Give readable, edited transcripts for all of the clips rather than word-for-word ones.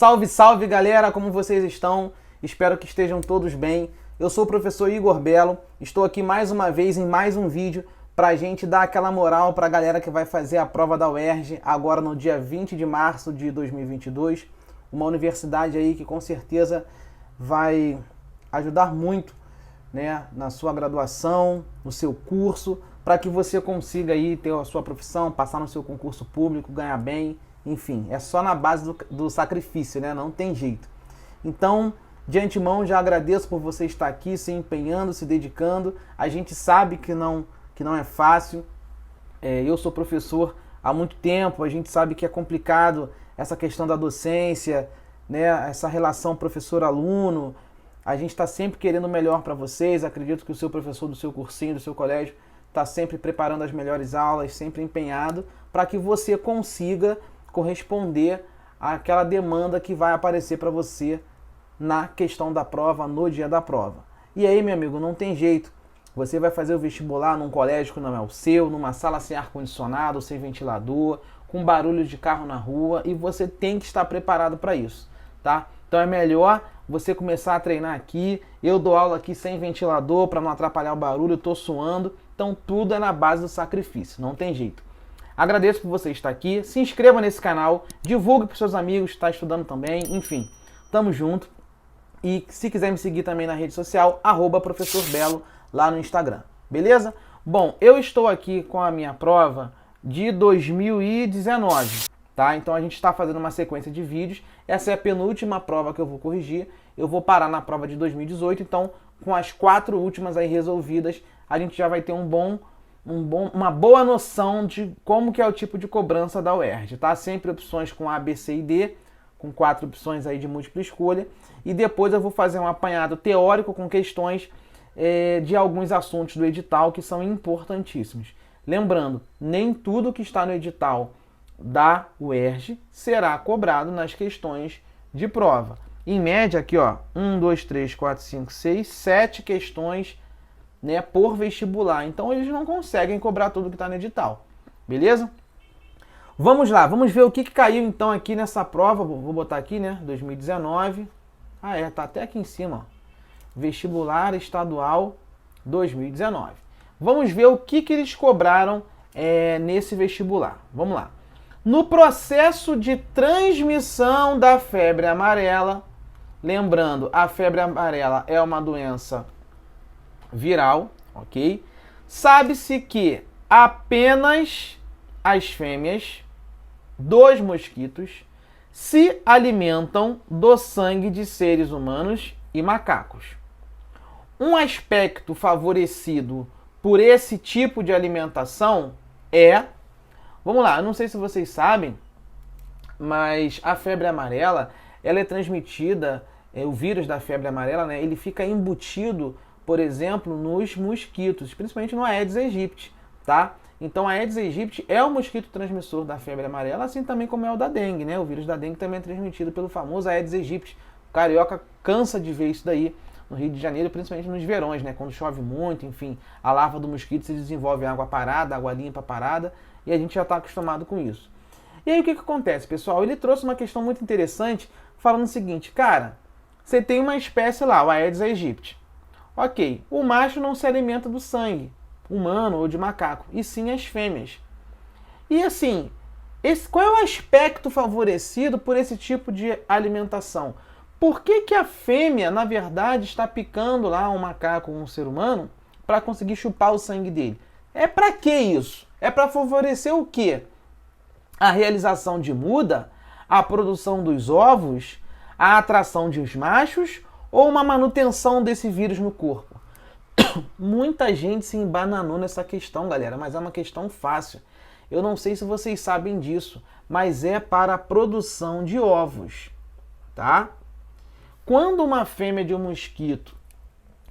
Salve, salve galera, como vocês estão? Espero que estejam todos bem. Eu sou o professor Igor Belo, estou aqui mais uma vez em mais um vídeo pra gente dar aquela moral pra galera que vai fazer a prova da UERJ agora no dia 20 de março de 2022. Uma universidade aí que com certeza vai ajudar muito, né, na sua graduação, no seu curso, para que você consiga aí ter a sua profissão, passar no seu concurso público, ganhar bem, enfim, é só na base do sacrifício, né? Não tem jeito. Então, de antemão, já agradeço por você estar aqui, se empenhando, se dedicando. A gente sabe que não é fácil. Eu sou professor há muito tempo, a gente sabe que é complicado essa questão da docência, né? Essa relação professor-aluno. A gente está sempre querendo o melhor para vocês. Acredito que o seu professor do seu cursinho, do seu colégio, está sempre preparando as melhores aulas, sempre empenhado para que você consiga corresponder àquela demanda que vai aparecer para você na questão da prova, no dia da prova. E aí, meu amigo, não tem jeito. Você vai fazer o vestibular num colégio que não é o seu, numa sala sem ar-condicionado, sem ventilador, com barulho de carro na rua, e você tem que estar preparado para isso, tá? Então é melhor você começar a treinar aqui. Eu dou aula aqui sem ventilador para não atrapalhar o barulho, eu tô suando. Então tudo é na base do sacrifício, não tem jeito. Agradeço por você estar aqui, se inscreva nesse canal, divulgue para seus amigos que estão estudando também, enfim, tamo junto. E se quiser me seguir também na rede social, @professorbelo lá no Instagram, beleza? Bom, eu estou aqui com a minha prova de 2019, tá? Então a gente está fazendo uma sequência de vídeos, essa é a penúltima prova que eu vou corrigir, eu vou parar na prova de 2018, então com as 4 últimas aí resolvidas, a gente já vai ter uma boa noção de como que é o tipo de cobrança da UERJ, tá? Sempre opções com A, B, C e D, com 4 opções aí de múltipla escolha, e depois eu vou fazer um apanhado teórico com questões de alguns assuntos do edital que são importantíssimos. Lembrando, nem tudo que está no edital da UERJ será cobrado nas questões de prova. Em média aqui, ó, 1, 2, 3, 4, 5, 6, 7 questões, né, por vestibular. Então eles não conseguem cobrar tudo que está no edital, beleza? Vamos lá, vamos ver o que caiu então aqui nessa prova. Vou botar aqui, né, 2019. Tá até aqui em cima, ó. Vestibular Estadual 2019. Vamos ver o que eles cobraram nesse vestibular. Vamos lá. No processo de transmissão da febre amarela, lembrando, a febre amarela é uma doença viral, ok? Sabe-se que apenas as fêmeas dos mosquitos se alimentam do sangue de seres humanos e macacos. Um aspecto favorecido por esse tipo de alimentação vamos lá, eu não sei se vocês sabem, mas a febre amarela, ela é transmitida, o vírus da febre amarela, né, ele fica embutido, por exemplo, nos mosquitos, principalmente no Aedes aegypti, tá? Então, a Aedes aegypti é o mosquito transmissor da febre amarela, assim também como é o da dengue, né? O vírus da dengue também é transmitido pelo famoso Aedes aegypti. O carioca cansa de ver isso daí no Rio de Janeiro, principalmente nos verões, né? Quando chove muito, enfim, a larva do mosquito se desenvolve em água parada, água limpa parada, e a gente já está acostumado com isso. E aí o que acontece, pessoal? Ele trouxe uma questão muito interessante, falando o seguinte, cara, você tem uma espécie lá, o Aedes aegypti. Ok, o macho não se alimenta do sangue humano ou de macaco, e sim as fêmeas. E assim, qual é o aspecto favorecido por esse tipo de alimentação? Por que a fêmea, na verdade, está picando lá um macaco ou um ser humano para conseguir chupar o sangue dele? É para que isso? É para favorecer o quê? A realização de muda, a produção dos ovos, a atração de os machos ou uma manutenção desse vírus no corpo? Muita gente se embananou nessa questão, galera, mas é uma questão fácil. Eu não sei se vocês sabem disso, mas é para a produção de ovos, tá? Quando uma fêmea de um mosquito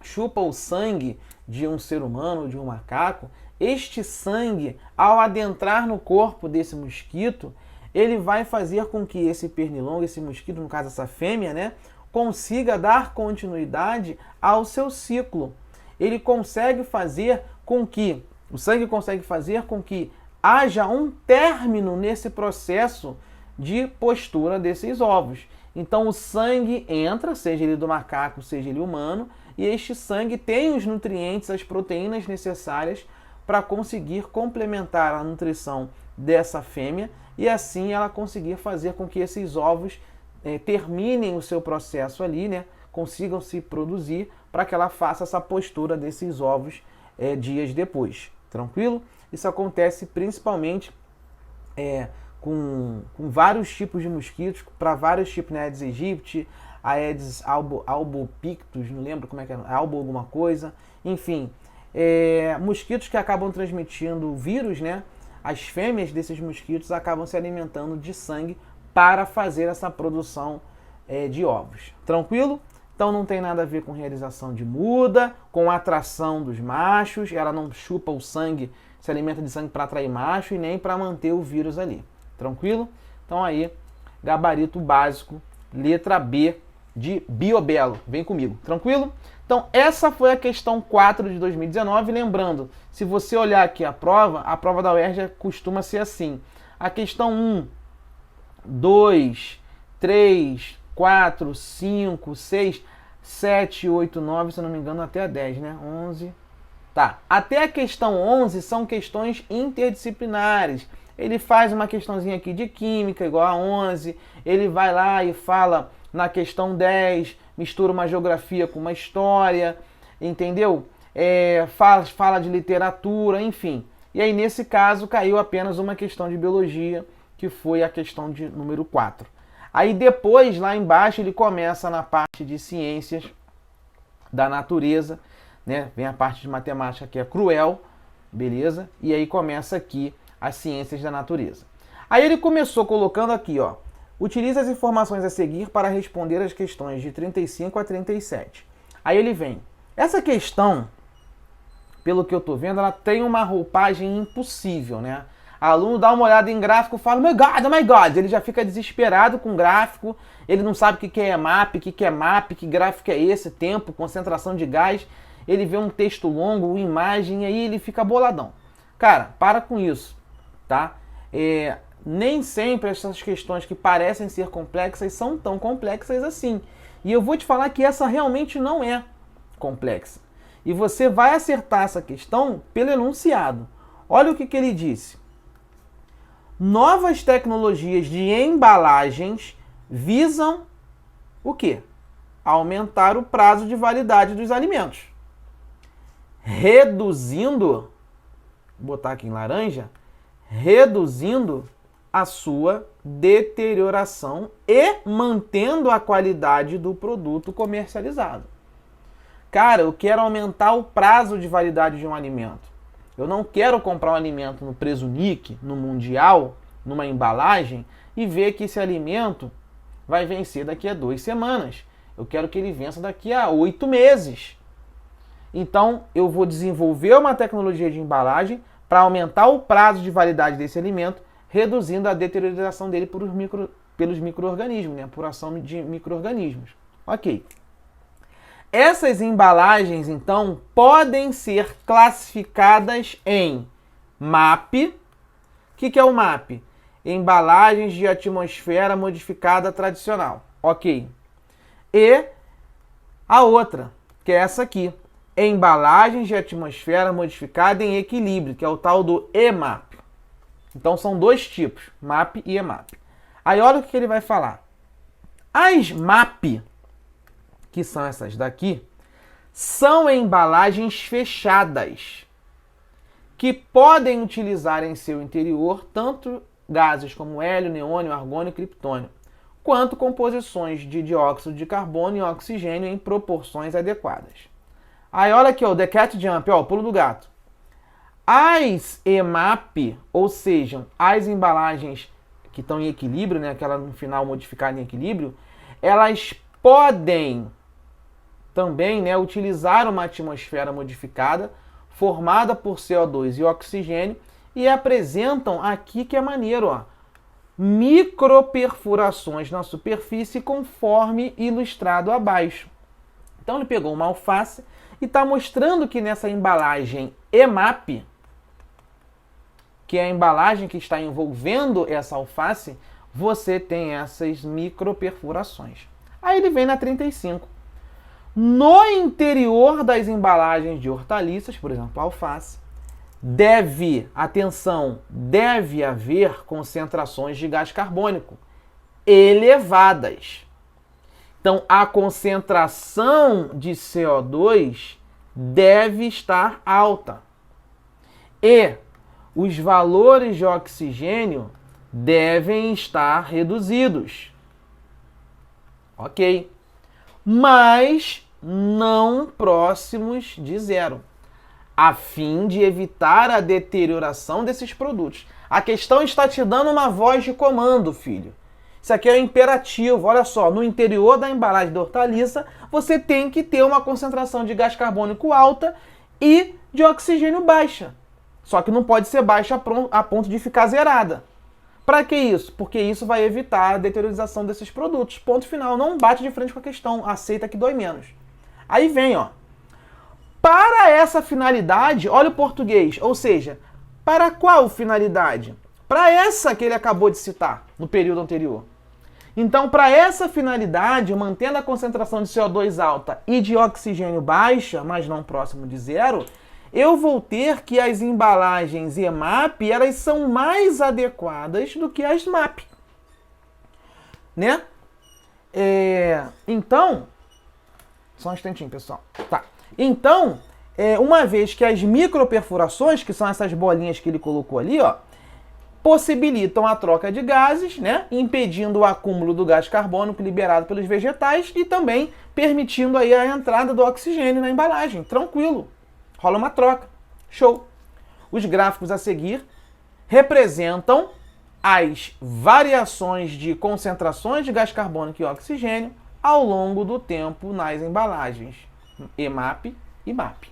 chupa o sangue de um ser humano, de um macaco, este sangue, ao adentrar no corpo desse mosquito, ele vai fazer com que esse pernilongo, esse mosquito, no caso essa fêmea, né, consiga dar continuidade ao seu ciclo. Ele consegue fazer com que, o sangue consegue fazer com que haja um término nesse processo de postura desses ovos. Então o sangue entra, seja ele do macaco, seja ele humano, e este sangue tem os nutrientes, as proteínas necessárias para conseguir complementar a nutrição dessa fêmea e assim ela conseguir fazer com que esses ovos terminem o seu processo ali, né? Consigam se produzir para que ela faça essa postura desses ovos dias depois. Tranquilo? Isso acontece principalmente com vários tipos de mosquitos, para vários tipos, né? Aedes aegypti, Aedes albopictus, não lembro como é que é, albo alguma coisa, enfim, mosquitos que acabam transmitindo vírus, né? As fêmeas desses mosquitos acabam se alimentando de sangue para fazer essa produção de ovos. Tranquilo? Então não tem nada a ver com realização de muda, com atração dos machos, ela não chupa o sangue, se alimenta de sangue para atrair macho e nem para manter o vírus ali. Tranquilo? Então aí, gabarito básico, letra B de Biobelo. Vem comigo, tranquilo? Então essa foi a questão 4 de 2019. Lembrando, se você olhar aqui a prova da UERJ costuma ser assim. A questão 1, 2, 3, 4, 5, 6, 7, 8, 9, se eu não me engano, até a 10, né? 11. Tá. Até a questão 11 são questões interdisciplinares. Ele faz uma questãozinha aqui de química, igual a 11. Ele vai lá e fala na questão 10, mistura uma geografia com uma história, entendeu? Fala de literatura, enfim. E aí, nesse caso, caiu apenas uma questão de biologia, que foi a questão de número 4. Aí depois, lá embaixo, ele começa na parte de ciências da natureza, né? Vem a parte de matemática que é cruel, beleza? E aí começa aqui as ciências da natureza. Aí ele começou colocando aqui, ó, utiliza as informações a seguir para responder as questões de 35 a 37. Aí ele vem. Essa questão, pelo que eu tô vendo, ela tem uma roupagem impossível, né? Aluno dá uma olhada em gráfico e fala, oh my God, ele já fica desesperado com o gráfico, ele não sabe o que é EMAP, o que é MAP, que gráfico é esse, tempo, concentração de gás, ele vê um texto longo, uma imagem, e aí ele fica boladão. Cara, para com isso, tá? Nem sempre essas questões que parecem ser complexas são tão complexas assim. E eu vou te falar que essa realmente não é complexa. E você vai acertar essa questão pelo enunciado. Olha o que ele disse. Novas tecnologias de embalagens visam o quê? Aumentar o prazo de validade dos alimentos. Reduzindo, vou botar aqui em laranja, reduzindo a sua deterioração e mantendo a qualidade do produto comercializado. Cara, eu quero aumentar o prazo de validade de um alimento. Eu não quero comprar um alimento no Presunic, no Mundial, numa embalagem, e ver que esse alimento vai vencer daqui a 2 semanas. Eu quero que ele vença daqui a 8 meses. Então, eu vou desenvolver uma tecnologia de embalagem para aumentar o prazo de validade desse alimento, reduzindo a deterioração dele pelos micro-organismos, né? Por ação de micro-organismos. Ok. Essas embalagens, então, podem ser classificadas em MAP. O que é o MAP? Embalagens de atmosfera modificada tradicional. Ok. E a outra, que é essa aqui. Embalagens de atmosfera modificada em equilíbrio, que é o tal do EMAP. Então, são 2 tipos, MAP e EMAP. Aí, olha o que ele vai falar. As MAP, que são essas daqui, são embalagens fechadas, que podem utilizar em seu interior tanto gases como hélio, neônio, argônio e criptônio, quanto composições de dióxido de carbono e oxigênio em proporções adequadas. Aí olha aqui, o The Cat Jump, ó, o pulo do gato. As EMAP, ou seja, as embalagens que estão em equilíbrio, né, aquela no final modificada em equilíbrio, elas podem também, né, utilizar uma atmosfera modificada formada por CO2 e oxigênio e apresentam aqui que é maneiro, ó, microperfurações na superfície conforme ilustrado abaixo. Então ele pegou uma alface e está mostrando que nessa embalagem EMAP, que é a embalagem que está envolvendo essa alface, você tem essas microperfurações. Aí ele vem na 35. No interior das embalagens de hortaliças, por exemplo, alface, deve haver concentrações de gás carbônico elevadas. Então, a concentração de CO2 deve estar alta. E os valores de oxigênio devem estar reduzidos. Ok. Mas não próximos de zero, a fim de evitar a deterioração desses produtos. A questão está te dando uma voz de comando, filho. Isso aqui é um imperativo. Olha só, no interior da embalagem da hortaliça, você tem que ter uma concentração de gás carbônico alta e de oxigênio baixa. Só que não pode ser baixa a ponto de ficar zerada. Para que isso? Porque isso vai evitar a deteriorização desses produtos. Ponto final. Não bate de frente com a questão. Aceita que dói menos. Aí vem, ó. Para essa finalidade, olha o português. Ou seja, para qual finalidade? Para essa que ele acabou de citar no período anterior. Então, para essa finalidade, mantendo a concentração de CO2 alta e de oxigênio baixa, mas não próximo de zero, eu vou ter que as embalagens EMAP, elas são mais adequadas do que as MAP. Né? Então, só um instantinho, pessoal. Tá. Então, uma vez que as microperfurações, que são essas bolinhas que ele colocou ali, ó, possibilitam a troca de gases, né, impedindo o acúmulo do gás carbônico liberado pelos vegetais e também permitindo aí a entrada do oxigênio na embalagem. Tranquilo. Rola uma troca. Show. Os gráficos a seguir representam as variações de concentrações de gás carbônico e oxigênio ao longo do tempo nas embalagens EMAP e MAP.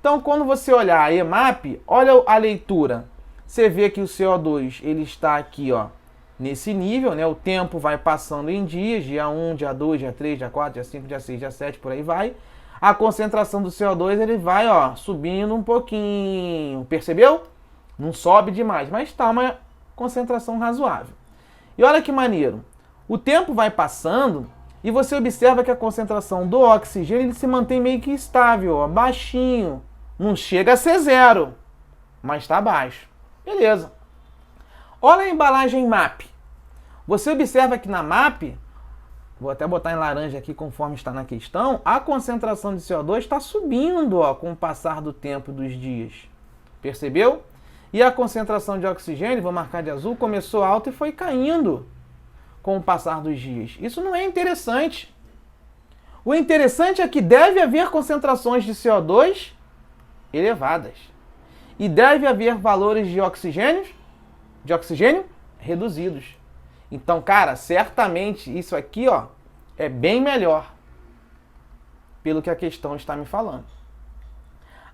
Então, quando você olhar a EMAP, olha a leitura. Você vê que o CO2 ele está aqui, ó, nesse nível, né? O tempo vai passando em dias, dia 1, dia 2, dia 3, dia 4, dia 5, dia 6, dia 7, por aí vai. A concentração do CO2 ele vai, ó, subindo um pouquinho. Percebeu? Não sobe demais, mas está uma concentração razoável. E olha que maneiro. O tempo vai passando e você observa que a concentração do oxigênio ele se mantém meio que estável, ó, baixinho. Não chega a ser zero, mas está baixo. Beleza. Olha a embalagem MAP. Você observa que na MAP, vou até botar em laranja aqui conforme está na questão, a concentração de CO2 está subindo, ó, com o passar do tempo dos dias. Percebeu? E a concentração de oxigênio, vou marcar de azul, começou alta e foi caindo com o passar dos dias. Isso não é interessante. O interessante é que deve haver concentrações de CO2 elevadas. E deve haver valores de oxigênio reduzidos. Então, cara, certamente isso aqui, ó, é bem melhor pelo que a questão está me falando.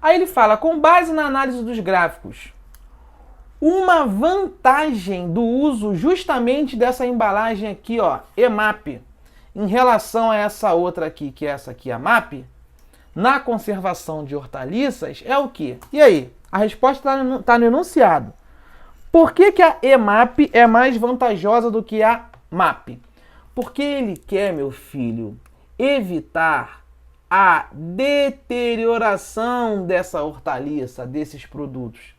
Aí ele fala, com base na análise dos gráficos, uma vantagem do uso justamente dessa embalagem aqui, ó, EMAP, em relação a essa outra aqui, que é essa aqui, a MAP, na conservação de hortaliças, é o quê? E aí? A resposta está no enunciado. Por que a EMAP é mais vantajosa do que a MAP? Porque ele quer, meu filho, evitar a deterioração dessa hortaliça, desses produtos.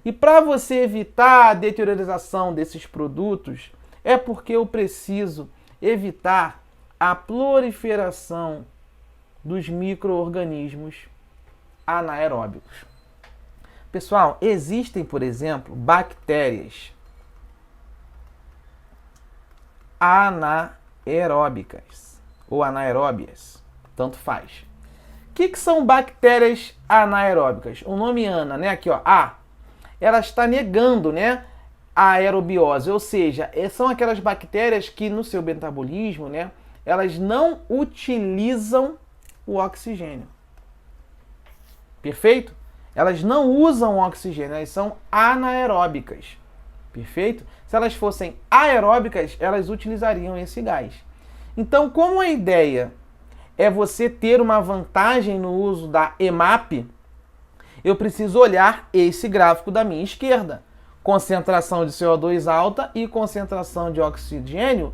E para você evitar a deteriorização desses produtos, é porque eu preciso evitar a proliferação dos micro-organismos anaeróbicos. Pessoal, existem, por exemplo, bactérias anaeróbicas ou anaeróbias, tanto faz. O que são bactérias anaeróbicas? O nome ana, né? Aqui, ó, ela está negando, né, a aerobiose, ou seja, são aquelas bactérias que no seu metabolismo, né, elas não utilizam o oxigênio. Perfeito? Elas não usam oxigênio, elas são anaeróbicas. Perfeito? Se elas fossem aeróbicas, elas utilizariam esse gás. Então, como a ideia é você ter uma vantagem no uso da EMAP, eu preciso olhar esse gráfico da minha esquerda. concentração de CO2 alta e concentração de oxigênio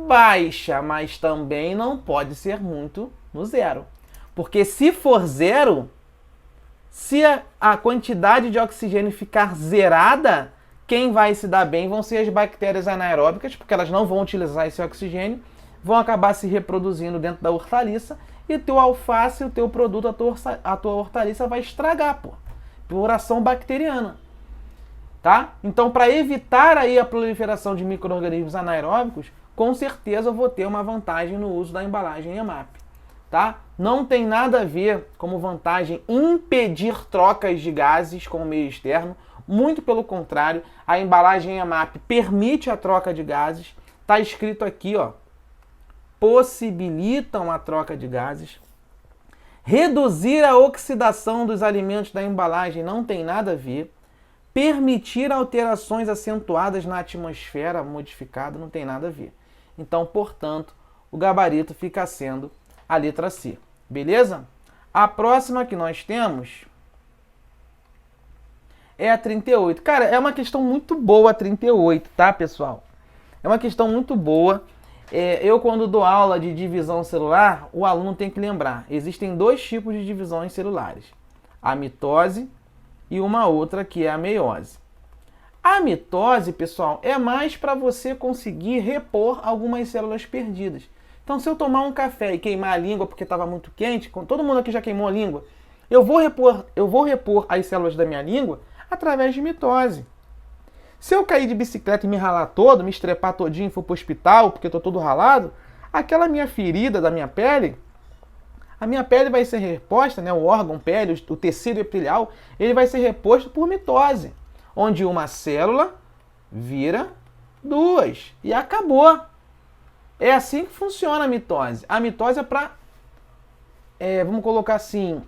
baixa, mas também não pode ser muito no zero. Porque se for zero, se a quantidade de oxigênio ficar zerada, quem vai se dar bem vão ser as bactérias anaeróbicas, porque elas não vão utilizar esse oxigênio, vão acabar se reproduzindo dentro da hortaliça e teu alface, o teu produto, a tua hortaliça vai estragar, pô, por ação bacteriana. Tá? Então, para evitar aí a proliferação de micro-organismos anaeróbicos, com certeza eu vou ter uma vantagem no uso da embalagem EMAP. Tá? Não tem nada a ver como vantagem impedir trocas de gases com o meio externo, muito pelo contrário, a embalagem EMAP permite a troca de gases, está escrito aqui, ó, possibilitam a troca de gases, reduzir a oxidação dos alimentos da embalagem não tem nada a ver, permitir alterações acentuadas na atmosfera modificada não tem nada a ver. Então, portanto, o gabarito fica sendo a letra C. Beleza? A próxima que nós temos é a 38. Cara, é uma questão muito boa a 38, tá, pessoal? É uma questão muito boa. Eu, quando dou aula de divisão celular, o aluno tem que lembrar. Existem dois tipos de divisões celulares. A mitose e uma outra que é a meiose. A mitose, pessoal, é mais para você conseguir repor algumas células perdidas. Então, se eu tomar um café e queimar a língua porque estava muito quente, todo mundo aqui já queimou a língua, eu vou repor as células da minha língua através de mitose. Se eu cair de bicicleta e me ralar todo, me estrepar todinho e for para o hospital porque estou todo ralado, aquela minha ferida da minha pele, a minha pele vai ser reposta, né, o órgão pele, o tecido epitelial, ele vai ser reposto por mitose, onde uma célula vira duas e acabou. É assim que funciona a mitose. A mitose é para, vamos colocar assim,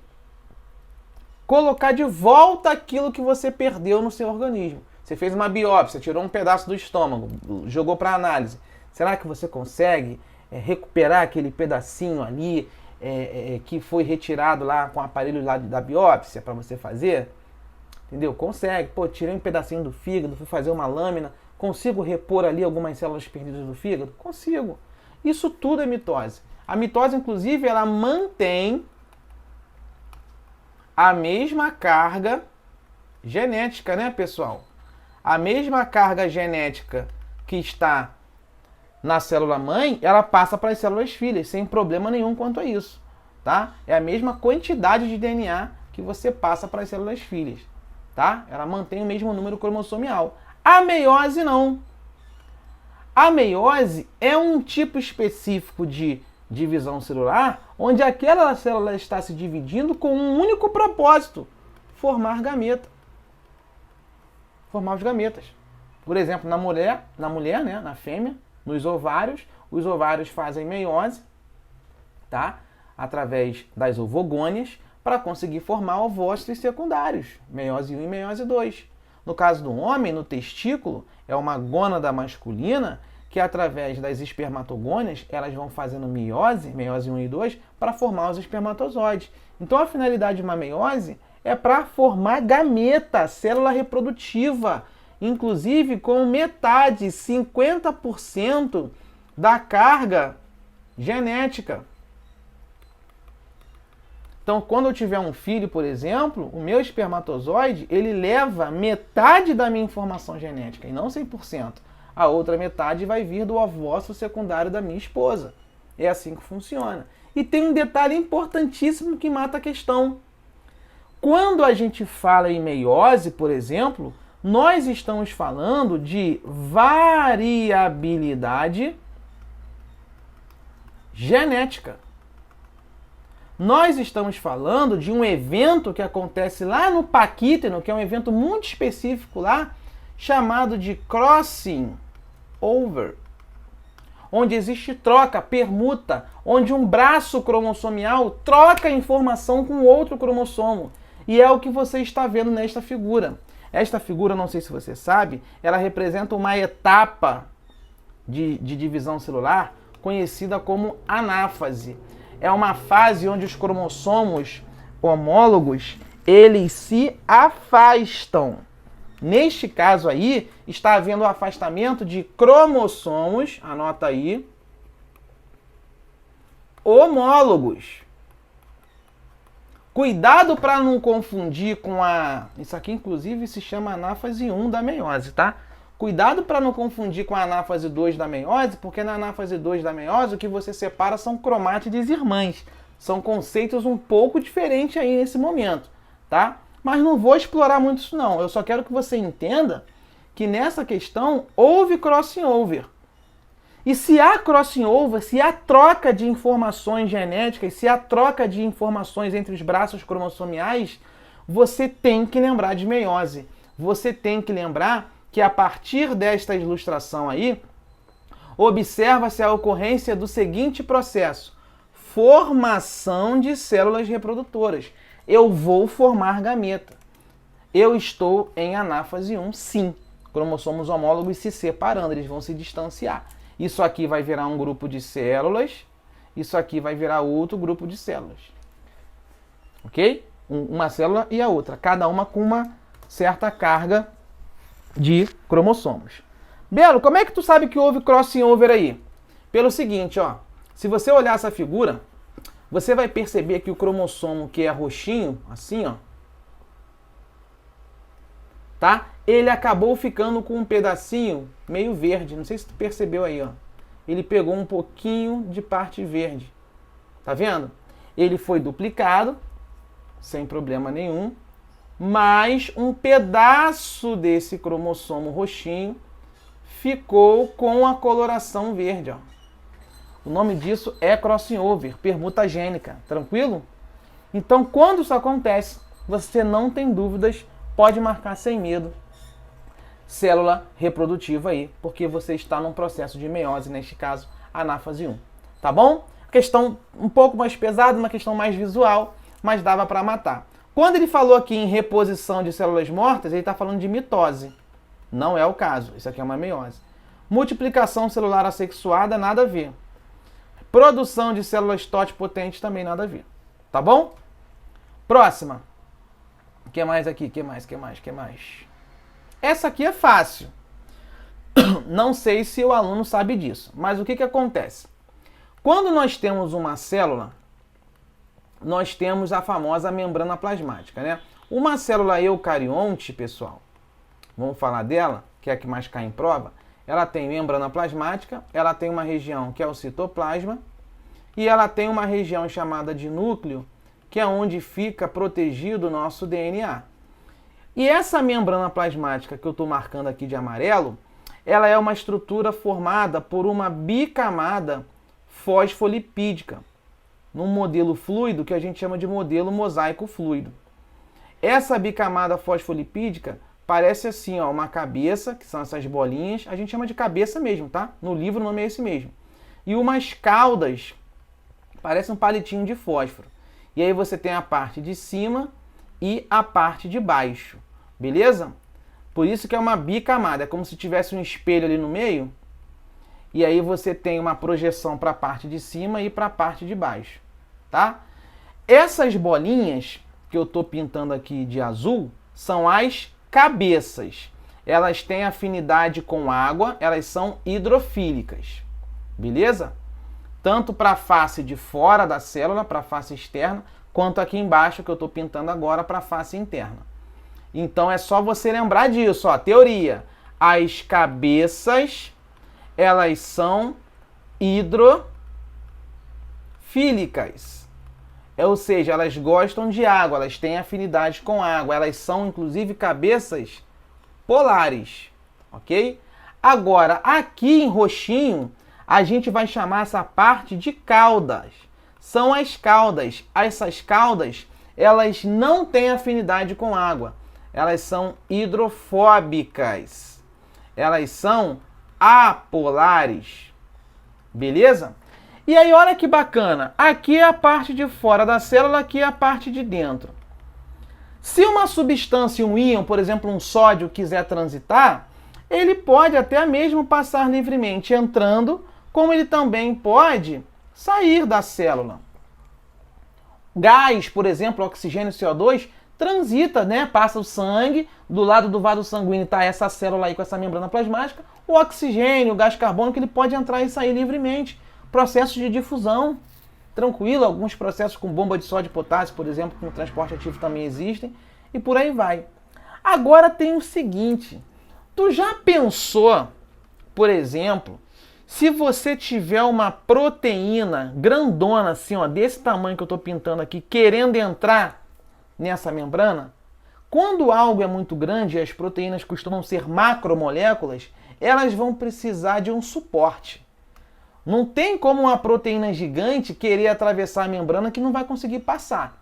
colocar de volta aquilo que você perdeu no seu organismo. Você fez uma biópsia, tirou um pedaço do estômago, jogou para análise. Será que você consegue recuperar aquele pedacinho ali que foi retirado lá com o aparelho lá da biópsia para você fazer? Entendeu? Consegue. Pô, tirei um pedacinho do fígado, fui fazer uma lâmina. Consigo repor ali algumas células perdidas do fígado? Consigo. Isso tudo é mitose. A mitose, inclusive, ela mantém a mesma carga genética, né, pessoal? A mesma carga genética que está na célula mãe, ela passa para as células filhas, sem problema nenhum quanto a isso, tá? É a mesma quantidade de DNA que você passa para as células filhas, tá? Ela mantém o mesmo número cromossomial. A meiose não. A meiose é um tipo específico de divisão celular, onde aquela célula está se dividindo com um único propósito: formar gameta. Formar os gametas. Por exemplo, na mulher, né, na fêmea, nos ovários, os ovários fazem meiose, tá? Através das ovogônias, para conseguir formar ovócitos secundários, meiose 1 e meiose 2. No caso do homem, no testículo, é uma gônada masculina que, através das espermatogônias, elas vão fazendo meiose 1 e 2, para formar os espermatozoides. Então, a finalidade de uma meiose é para formar gameta, célula reprodutiva, inclusive com metade, 50% da carga genética. Então, quando eu tiver um filho, por exemplo, o meu espermatozoide, ele leva metade da minha informação genética, e não 100%. A outra metade vai vir do ovócito secundário da minha esposa. É assim que funciona. E tem um detalhe importantíssimo que mata a questão. Quando a gente fala em meiose, por exemplo, nós estamos falando de variabilidade genética. Nós estamos falando de um evento que acontece lá no paquíteno, que é um evento muito específico lá, chamado de crossing over, onde existe troca, permuta, onde um braço cromossomial troca informação com outro cromossomo. E é o que você está vendo nesta figura. Esta figura, não sei se você sabe, ela representa uma etapa de divisão celular conhecida como anáfase. É uma fase onde os cromossomos homólogos, eles se afastam. Neste caso aí, está havendo o afastamento de cromossomos, anota aí, homólogos. Cuidado para não confundir com a... Isso aqui, inclusive, se chama anáfase 1 da meiose, tá? Cuidado para não confundir com a anáfase 2 da meiose, porque na anáfase 2 da meiose o que você separa são cromátides irmãs. São conceitos um pouco diferentes aí nesse momento, tá? Mas não vou explorar muito isso não. Eu só quero que você entenda que nessa questão houve crossing over. E se há crossing over, se há troca de informações genéticas, se há troca de informações entre os braços cromossomiais, você tem que lembrar de meiose. Você tem que lembrar que a partir desta ilustração aí, observa-se a ocorrência do seguinte processo: formação de células reprodutoras. Eu vou formar gameta. Eu estou em anáfase 1, sim. Cromossomos homólogos se separando, eles vão se distanciar. Isso aqui vai virar um grupo de células, isso aqui vai virar outro grupo de células. Ok? Uma célula e a outra, cada uma com uma certa carga de cromossomos. Belo, como é que tu sabe que houve crossing over aí? Pelo seguinte, ó. Se você olhar essa figura, você vai perceber que o cromossomo que é roxinho, assim, ó, tá? Ele acabou ficando com um pedacinho meio verde. Não sei se tu percebeu aí, ó. Ele pegou um pouquinho de parte verde. Tá vendo? Ele foi duplicado, sem problema nenhum, mas um pedaço desse cromossomo roxinho ficou com a coloração verde, ó. O nome disso é crossing over, permuta gênica, tranquilo? Então, quando isso acontece, você não tem dúvidas, pode marcar sem medo célula reprodutiva aí, porque você está num processo de meiose, neste caso, anáfase 1. Tá bom? Questão um pouco mais pesada, uma questão mais visual, mas dava para matar. Quando ele falou aqui em reposição de células mortas, ele está falando de mitose. Não é o caso, isso aqui é uma meiose. Multiplicação celular assexuada, nada a ver. Produção de células totipotentes também nada a ver. Tá bom? Próxima. O que mais aqui? Que mais? Essa aqui é fácil. Não sei se o aluno sabe disso, mas o que acontece? Quando nós temos uma célula, nós temos a famosa membrana plasmática, né? Uma célula eucarionte, pessoal, vamos falar dela, que é a que mais cai em prova, ela tem membrana plasmática, ela tem uma região que é o citoplasma, e ela tem uma região chamada de núcleo, que é onde fica protegido o nosso DNA. E essa membrana plasmática que eu estou marcando aqui de amarelo, ela é uma estrutura formada por uma bicamada fosfolipídica, num modelo fluido que a gente chama de modelo mosaico fluido. Essa bicamada fosfolipídica parece assim, ó, uma cabeça, que são essas bolinhas, a gente chama de cabeça mesmo, tá? No livro o nome é esse mesmo. E umas caudas, parece um palitinho de fósforo. E aí você tem a parte de cima e a parte de baixo, beleza? Por isso que é uma bicamada, é como se tivesse um espelho ali no meio, e aí você tem uma projeção para a parte de cima e para a parte de baixo, tá? Essas bolinhas que eu estou pintando aqui de azul são as cabeças. Elas têm afinidade com água, elas são hidrofílicas, beleza? Tanto para a face de fora da célula, para a face externa, quanto aqui embaixo que eu estou pintando agora para a face interna. Então é só você lembrar disso, ó, teoria. As cabeças, elas são hidrofílicas. Ou seja, elas gostam de água, elas têm afinidade com água, elas são inclusive cabeças polares, ok? Agora, aqui em roxinho, a gente vai chamar essa parte de caudas. São as caudas. Essas caudas, elas não têm afinidade com água. Elas são hidrofóbicas. Elas são apolares. Beleza? E aí, olha que bacana. Aqui é a parte de fora da célula, aqui é a parte de dentro. Se uma substância, um íon, por exemplo, um sódio, quiser transitar, ele pode até mesmo passar livremente entrando, como ele também pode sair da célula. Gás, por exemplo, oxigênio e CO2, transita, né? Passa o sangue, do lado do vaso sanguíneo está essa célula aí com essa membrana plasmática, o oxigênio, o gás carbônico, ele pode entrar e sair livremente. Processos de difusão, tranquilo, alguns processos com bomba de sódio e potássio, por exemplo, no transporte ativo também existem, e por aí vai. Agora tem o seguinte, tu já pensou, por exemplo, se você tiver uma proteína grandona assim, ó, desse tamanho que eu estou pintando aqui, querendo entrar nessa membrana, quando algo é muito grande e as proteínas costumam ser macromoléculas, elas vão precisar de um suporte. Não tem como uma proteína gigante querer atravessar a membrana que não vai conseguir passar.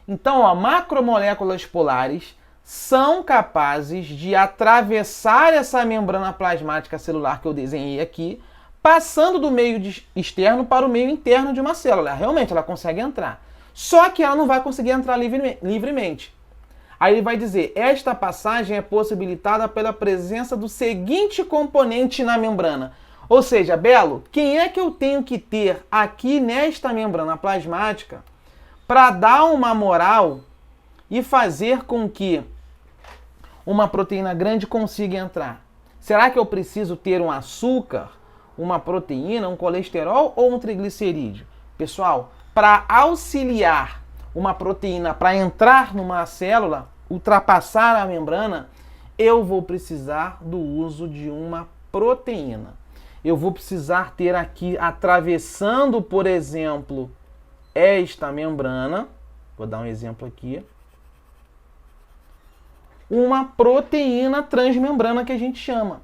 Então, ó, macromoléculas polares são capazes de atravessar essa membrana plasmática celular que eu desenhei aqui, passando do meio externo para o meio interno de uma célula. Realmente, ela consegue entrar. Só que ela não vai conseguir entrar livremente. Aí ele vai dizer, esta passagem é possibilitada pela presença do seguinte componente na membrana. Ou seja, Belo, quem é que eu tenho que ter aqui nesta membrana plasmática para dar uma moral e fazer com que uma proteína grande consiga entrar? Será que eu preciso ter um açúcar, uma proteína, um colesterol ou um triglicerídeo? Pessoal, para auxiliar uma proteína para entrar numa célula, ultrapassar a membrana, eu vou precisar do uso de uma proteína. Eu vou precisar ter aqui, atravessando, por exemplo, esta membrana, vou dar um exemplo aqui, uma proteína transmembrana que a gente chama.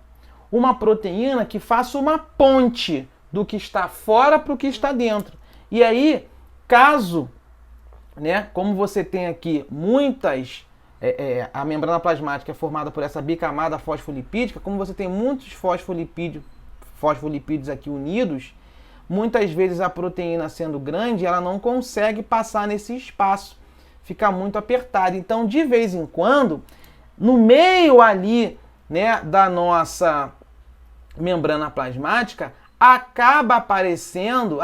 Uma proteína que faça uma ponte do que está fora para o que está dentro. E aí, caso, né, como você tem aqui muitas, a membrana plasmática é formada por essa bicamada fosfolipídica, como você tem muitos fosfolipídios aqui unidos, muitas vezes a proteína sendo grande, ela não consegue passar nesse espaço, fica muito apertada. Então, de vez em quando, no meio ali, né, da nossa membrana plasmática, acabam aparecendo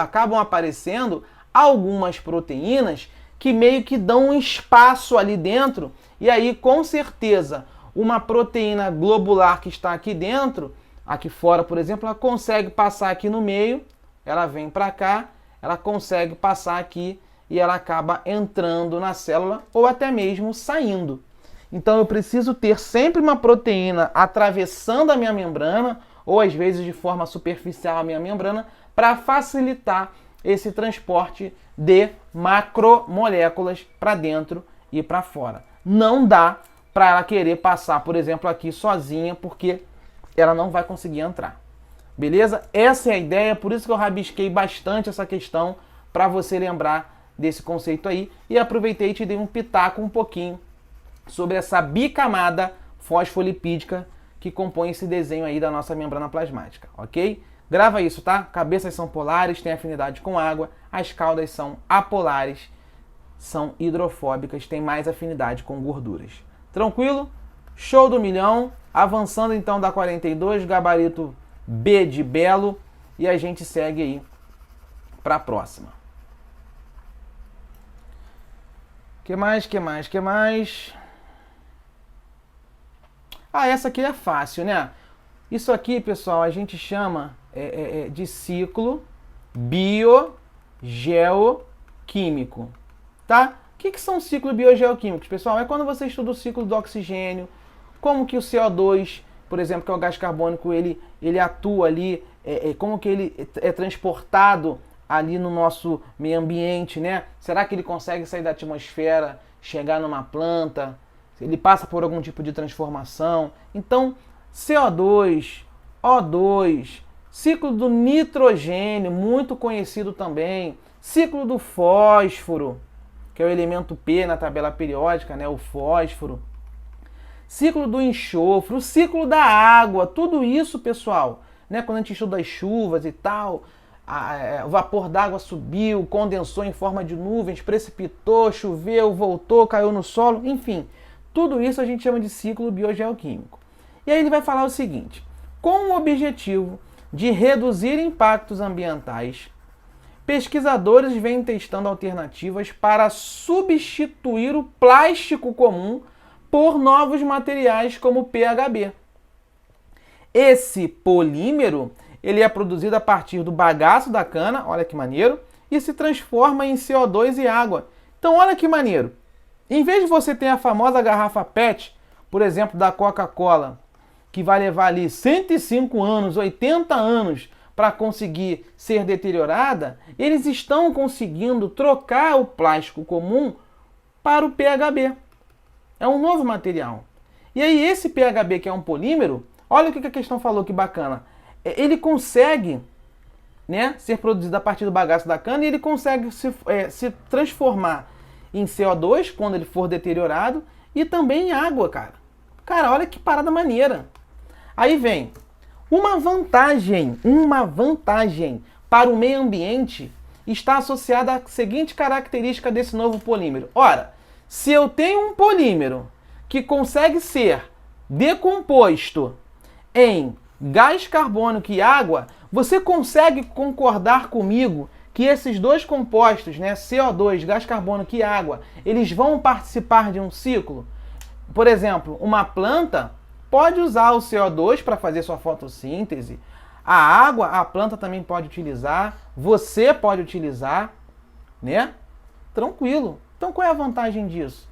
algumas proteínas que meio que dão um espaço ali dentro, e aí, com certeza, uma proteína globular que está aqui dentro, aqui fora, por exemplo, ela consegue passar aqui no meio, ela vem para cá, ela consegue passar aqui e ela acaba entrando na célula ou até mesmo saindo. Então eu preciso ter sempre uma proteína atravessando a minha membrana ou às vezes de forma superficial a minha membrana para facilitar esse transporte de macromoléculas para dentro e para fora. Não dá para ela querer passar, por exemplo, aqui sozinha, porque ela não vai conseguir entrar. Beleza? Essa é a ideia, por isso que eu rabisquei bastante essa questão para você lembrar desse conceito aí. E aproveitei e te dei um pitaco um pouquinho sobre essa bicamada fosfolipídica que compõe esse desenho aí da nossa membrana plasmática, ok? Grava isso, tá? Cabeças são polares, têm afinidade com água, as caudas são apolares, são hidrofóbicas, têm mais afinidade com gorduras. Tranquilo? Show do milhão! Avançando então da 42, gabarito B de Belo, e a gente segue aí para a próxima. Que mais? Ah, essa aqui é fácil, né? Isso aqui, pessoal, a gente chama de ciclo biogeoquímico, tá? O que são ciclos biogeoquímicos, pessoal? É quando você estuda o ciclo do oxigênio, como que o CO2, por exemplo, que é o gás carbônico, ele atua ali, como que ele é transportado ali no nosso meio ambiente, né? Será que ele consegue sair da atmosfera, chegar numa planta? Ele passa por algum tipo de transformação? Então, CO2, O2, ciclo do nitrogênio, muito conhecido também, ciclo do fósforo, que é o elemento P na tabela periódica, né? O fósforo. Ciclo do enxofre, o ciclo da água, tudo isso, pessoal, né? Quando a gente estuda as chuvas e tal, o vapor d'água subiu, condensou em forma de nuvens, precipitou, choveu, voltou, caiu no solo, enfim, tudo isso a gente chama de ciclo biogeoquímico. E aí ele vai falar o seguinte: com o objetivo de reduzir impactos ambientais, pesquisadores vêm testando alternativas para substituir o plástico comum por novos materiais como o PHB. Esse polímero ele é produzido a partir do bagaço da cana, olha que maneiro, e se transforma em CO2 e água. Então olha que maneiro. Em vez de você ter a famosa garrafa PET, por exemplo, da Coca-Cola, que vai levar ali 105 anos, 80 anos para conseguir ser deteriorada, eles estão conseguindo trocar o plástico comum para o PHB. É um novo material. E aí esse PHB, que é um polímero, olha o que a questão falou, que bacana. Ele consegue, né, ser produzido a partir do bagaço da cana e ele consegue se transformar em CO2 quando ele for deteriorado e também em água, cara. Cara, olha que parada maneira. Aí vem uma vantagem para o meio ambiente está associada à seguinte característica desse novo polímero. Ora, se eu tenho um polímero que consegue ser decomposto em gás carbônico e água, você consegue concordar comigo que esses dois compostos, né, CO2, gás carbônico e água, eles vão participar de um ciclo? Por exemplo, uma planta pode usar o CO2 para fazer sua fotossíntese, a água a planta também pode utilizar, você pode utilizar, né? Tranquilo. Então qual é a vantagem disso?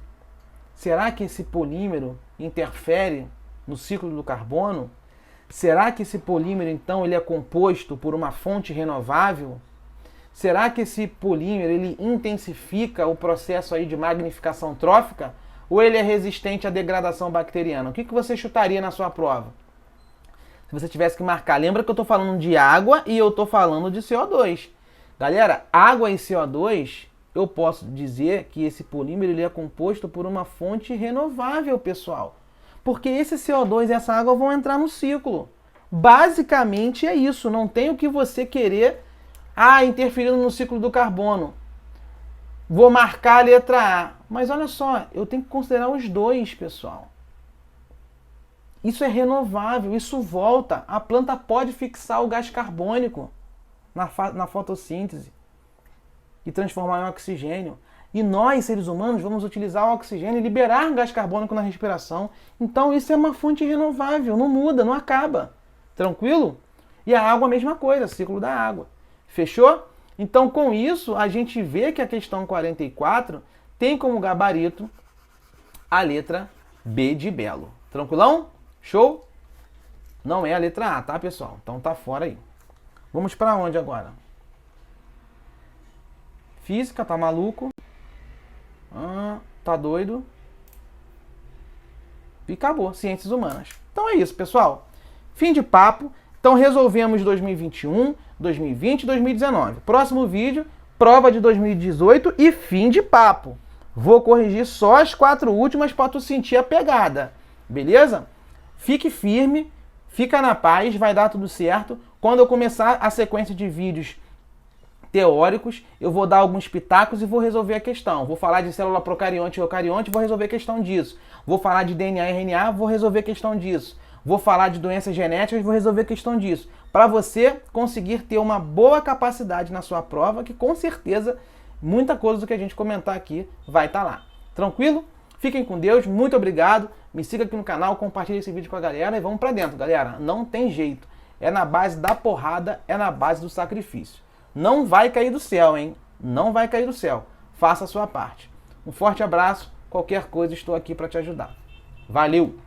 Será que esse polímero interfere no ciclo do carbono? Será que esse polímero, então, ele é composto por uma fonte renovável? Será que esse polímero ele intensifica o processo aí de magnificação trófica? Ou ele é resistente à degradação bacteriana? O que você chutaria na sua prova? Se você tivesse que marcar, lembra que eu estou falando de água e eu estou falando de CO2. Galera, água e CO2, eu posso dizer que esse polímero ele é composto por uma fonte renovável, pessoal. Porque esse CO2 e essa água vão entrar no ciclo. Basicamente é isso, não tem o que você querer interferindo no ciclo do carbono. Vou marcar a letra A. Mas olha só, eu tenho que considerar os dois, pessoal. Isso é renovável, isso volta. A planta pode fixar o gás carbônico na fotossíntese e transformar em oxigênio. E nós, seres humanos, vamos utilizar o oxigênio e liberar gás carbônico na respiração. Então isso é uma fonte renovável, não muda, não acaba. Tranquilo? E a água a mesma coisa, ciclo da água. Fechou? Então com isso a gente vê que a questão 44 tem como gabarito a letra B de belo. Tranquilão? Show? Não é a letra A, tá, pessoal? Então tá fora aí. Vamos para onde agora? Física, tá maluco? Tá doido? E acabou, ciências humanas. Então é isso, pessoal. Fim de papo. Então resolvemos 2021, 2020 e 2019. Próximo vídeo, prova de 2018 e fim de papo. Vou corrigir só as 4 últimas para tu sentir a pegada. Beleza? Fique firme, fica na paz, vai dar tudo certo. Quando eu começar a sequência de vídeos teóricos, eu vou dar alguns pitacos e vou resolver a questão. Vou falar de célula procarionte e eucarionte, vou resolver a questão disso. Vou falar de DNA e RNA, vou resolver a questão disso. Vou falar de doenças genéticas, vou resolver a questão disso. Para você conseguir ter uma boa capacidade na sua prova, que com certeza muita coisa do que a gente comentar aqui vai estar lá. Tranquilo? Fiquem com Deus, muito obrigado. Me siga aqui no canal, compartilhe esse vídeo com a galera e vamos para dentro, galera. Não tem jeito. É na base da porrada, é na base do sacrifício. Não vai cair do céu, hein? Não vai cair do céu. Faça a sua parte. Um forte abraço. Qualquer coisa, estou aqui para te ajudar. Valeu!